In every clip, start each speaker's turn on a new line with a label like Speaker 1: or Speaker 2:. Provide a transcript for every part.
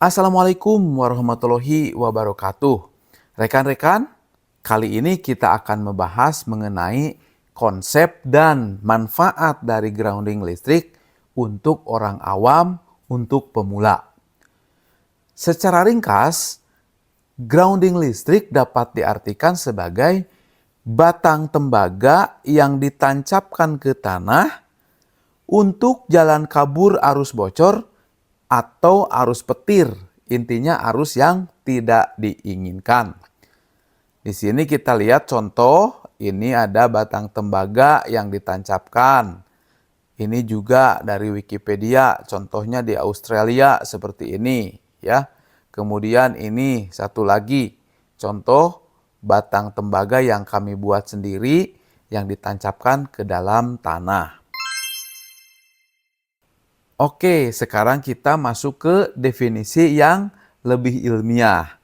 Speaker 1: Assalamualaikum warahmatullahi wabarakatuh. Rekan-rekan, kali ini kita akan membahas mengenai konsep dan manfaat dari grounding listrik untuk orang awam, untuk pemula. Secara ringkas, grounding listrik dapat diartikan sebagai batang tembaga yang ditancapkan ke tanah untuk jalan kabur arus bocor atau arus petir, intinya arus yang tidak diinginkan. Di sini kita lihat contoh, ini ada batang tembaga yang ditancapkan. Ini juga dari Wikipedia, contohnya di Australia seperti ini, ya. Kemudian ini satu lagi, contoh batang tembaga yang kami buat sendiri yang ditancapkan ke dalam tanah. Oke, sekarang kita masuk ke definisi yang lebih ilmiah.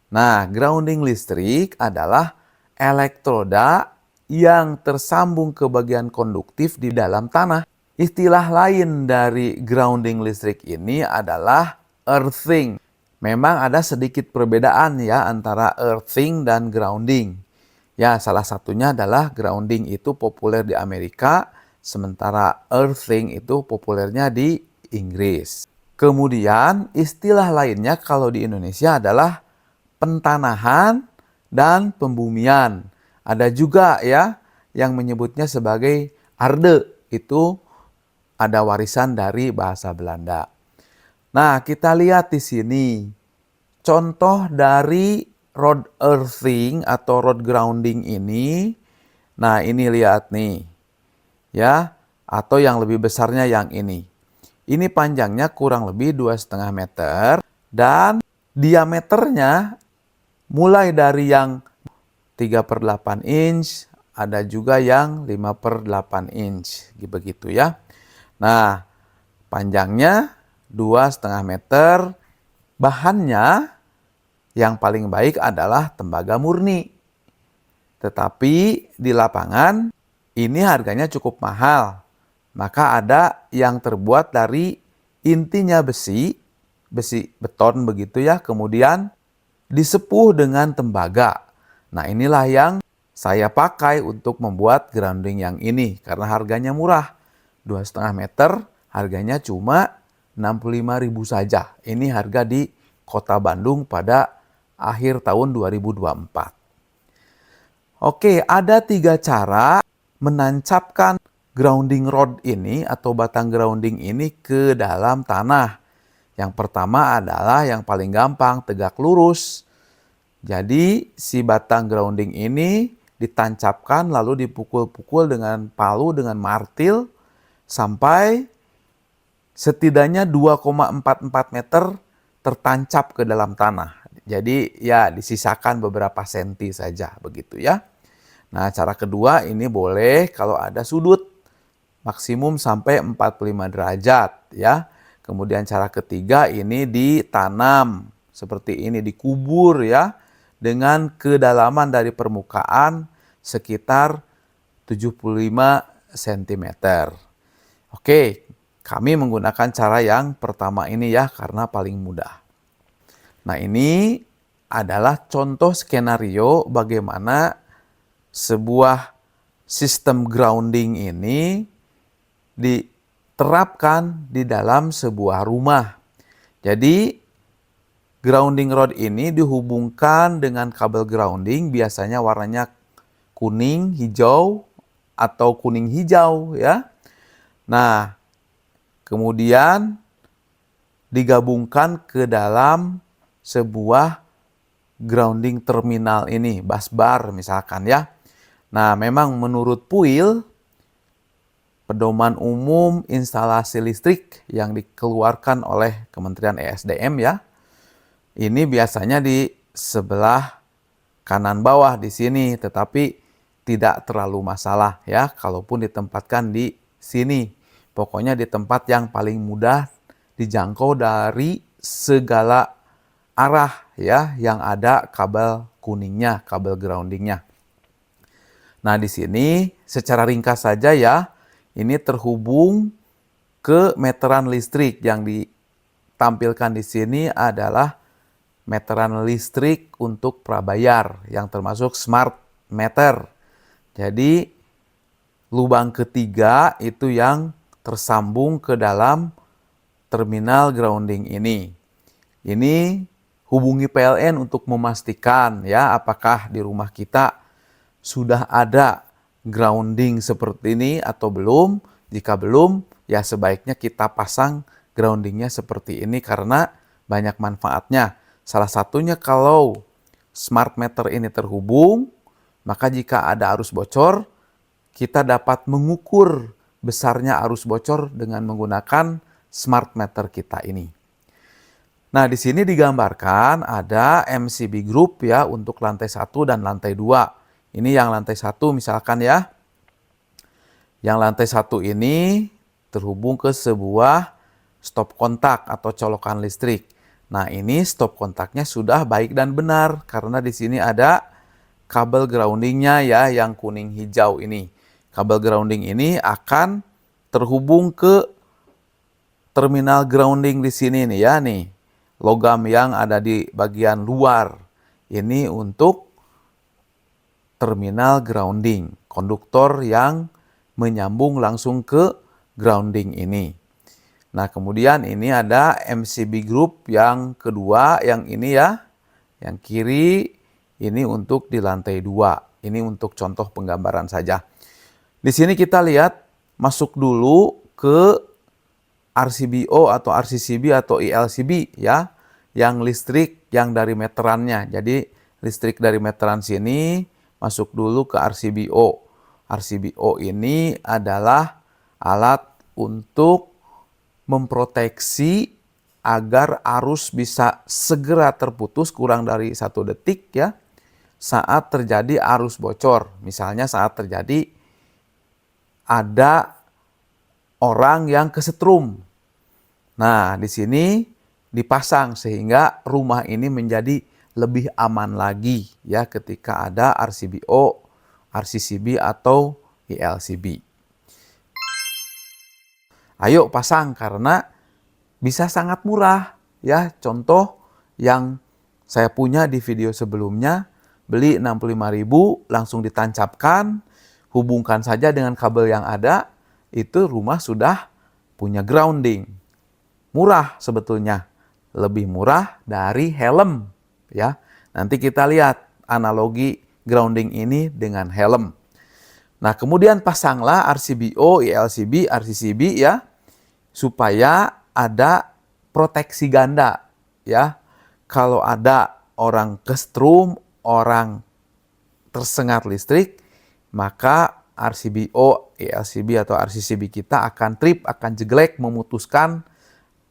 Speaker 1: Nah, grounding listrik adalah elektroda yang tersambung ke bagian konduktif di dalam tanah. Istilah lain dari grounding listrik ini adalah earthing. Memang ada sedikit perbedaan ya antara earthing dan grounding. Ya, salah satunya adalah grounding itu populer di Amerika, sementara earthing itu populernya di Inggris. Kemudian istilah lainnya kalau di Indonesia adalah pentanahan dan pembumian. Ada juga ya yang menyebutnya sebagai arde, itu ada warisan dari bahasa Belanda. Nah, kita lihat di sini contoh dari road earthing atau road grounding ini. Nah, ini lihat nih. Ya, atau yang lebih besarnya yang ini. Ini panjangnya kurang lebih 2,5 meter dan diameternya mulai dari yang 3/8 inch, ada juga yang 5/8 inch, begitu ya. Nah, panjangnya 2,5 meter, bahannya yang paling baik adalah tembaga murni. Tetapi di lapangan ini harganya cukup mahal. Maka ada yang terbuat dari intinya besi beton begitu ya, kemudian disepuh dengan tembaga. Nah, inilah yang saya pakai untuk membuat grounding yang ini karena harganya murah. 2,5 meter harganya cuma 65.000 saja. Ini harga di Kota Bandung pada akhir tahun 2024. Oke, ada 3 cara menancapkan grounding rod ini atau batang grounding ini ke dalam tanah. Yang pertama adalah yang paling gampang, tegak lurus. Jadi si batang grounding ini ditancapkan lalu dipukul-pukul dengan palu, dengan martil sampai setidaknya 2,44 meter tertancap ke dalam tanah. Jadi ya disisakan beberapa senti saja begitu ya. Nah, cara kedua ini boleh kalau ada sudut maksimum sampai 45 derajat ya. Kemudian cara ketiga ini ditanam seperti ini, dikubur ya dengan kedalaman dari permukaan sekitar 75 cm. Oke, kami menggunakan cara yang pertama ini ya karena paling mudah. Nah, ini adalah contoh skenario bagaimana sebuah sistem grounding ini diterapkan di dalam sebuah rumah. Jadi grounding rod ini dihubungkan dengan kabel grounding, biasanya warnanya kuning, hijau, atau kuning hijau ya. Nah, kemudian digabungkan ke dalam sebuah grounding terminal ini, busbar misalkan ya. Nah, memang menurut PUIL, Pedoman Umum Instalasi Listrik yang dikeluarkan oleh Kementerian ESDM ya, ini biasanya di sebelah kanan bawah di sini, tetapi tidak terlalu masalah ya, kalaupun ditempatkan di sini. Pokoknya di tempat yang paling mudah dijangkau dari segala arah ya, yang ada kabel kuningnya, kabel groundingnya. Nah, di sini secara ringkas saja ya, ini terhubung ke meteran listrik yang tampilkan di sini adalah meteran listrik untuk prabayar yang termasuk smart meter. Jadi lubang ketiga itu yang tersambung ke dalam terminal grounding ini. Ini hubungi PLN untuk memastikan ya apakah di rumah kita sudah ada grounding seperti ini atau belum. Jika belum, ya sebaiknya kita pasang groundingnya seperti ini karena banyak manfaatnya. Salah satunya kalau smart meter ini terhubung, maka jika ada arus bocor, kita dapat mengukur besarnya arus bocor dengan menggunakan smart meter kita ini. Nah, di sini digambarkan ada MCB group ya untuk lantai 1 dan lantai 2. Ini yang lantai 1 misalkan ya. Yang lantai 1 ini terhubung ke sebuah stop kontak atau colokan listrik. Nah, ini stop kontaknya sudah baik dan benar karena di sini ada kabel groundingnya ya yang kuning hijau ini. Kabel grounding ini akan terhubung ke terminal grounding di sini nih ya nih. Logam yang ada di bagian luar. Ini untuk terminal grounding, konduktor yang menyambung langsung ke grounding ini. Nah, kemudian ini ada MCB group yang kedua, yang ini ya, yang kiri ini untuk di lantai 2. Ini untuk contoh penggambaran saja. Di sini kita lihat masuk dulu ke RCBO atau RCCB atau ILCB ya, yang listrik yang dari meterannya. Jadi listrik dari meteran sini masuk dulu ke RCBO. RCBO ini adalah alat untuk memproteksi agar arus bisa segera terputus kurang dari 1 detik ya saat terjadi arus bocor. Misalnya saat terjadi ada orang yang kesetrum. Nah, di sini dipasang sehingga rumah ini menjadi lebih aman lagi ya ketika ada RCBO, RCCB atau ILCB. Ayo pasang karena bisa sangat murah ya. Contoh yang saya punya di video sebelumnya, beli 65.000 langsung ditancapkan, hubungkan saja dengan kabel yang ada, itu rumah sudah punya grounding. Murah sebetulnya, lebih murah dari helm ya. Nanti kita lihat analogi grounding ini dengan helm. Nah, kemudian pasanglah RCBO, ILCB, RCCB ya, supaya ada proteksi ganda ya. Kalau ada orang kesetrum, orang tersengat listrik, maka RCBO, ILCB atau RCCB kita akan trip, akan jeglek, memutuskan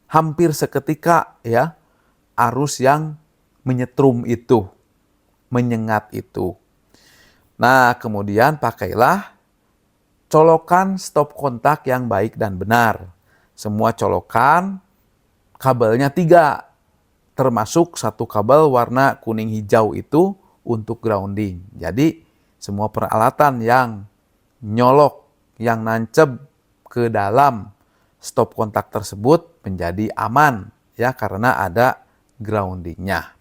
Speaker 1: hampir seketika ya arus yang menyetrum itu, menyengat itu. Nah, kemudian pakailah colokan stop kontak yang baik dan benar. Semua colokan kabelnya 3, termasuk satu kabel warna kuning hijau itu untuk grounding. Jadi semua peralatan yang nyolok, yang nancep ke dalam stop kontak tersebut menjadi aman ya karena ada groundingnya.